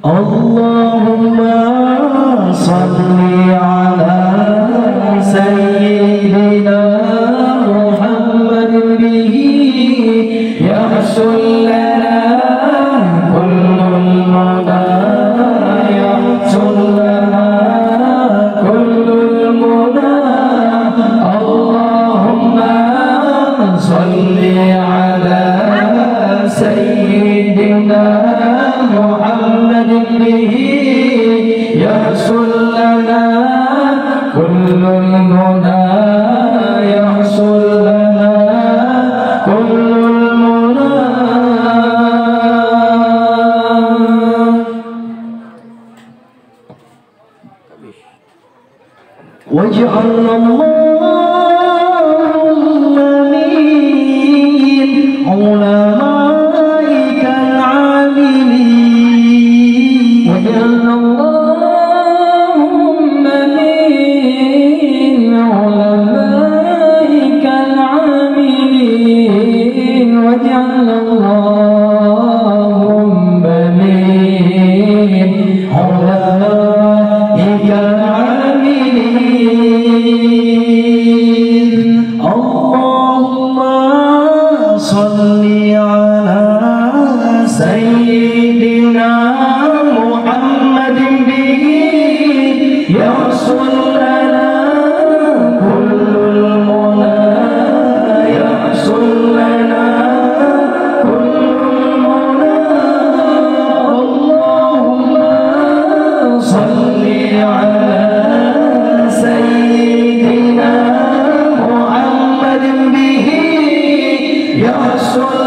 Allahumma salli ala sayyidina Muhammadin bihi yahsul lana kullul muna yahsul lana kullul muna Allahumma salli ala sayyidina Muhammadin bihi yahsul lana kullul muna yahsul lana kullul muna waj'alna Allahumma min ulama'ikal 'amilin waj'alna Allahumma min ulama'ikal 'amilin waj'alna Allahumma min ulama'ikal 'amilin Allahumma salli ala sayyidina Muhammadin bihi yahsul lana kullul muna yahsul lana kullul muna Allahumma salli ala sayyidina Muhammadin bihi yahsul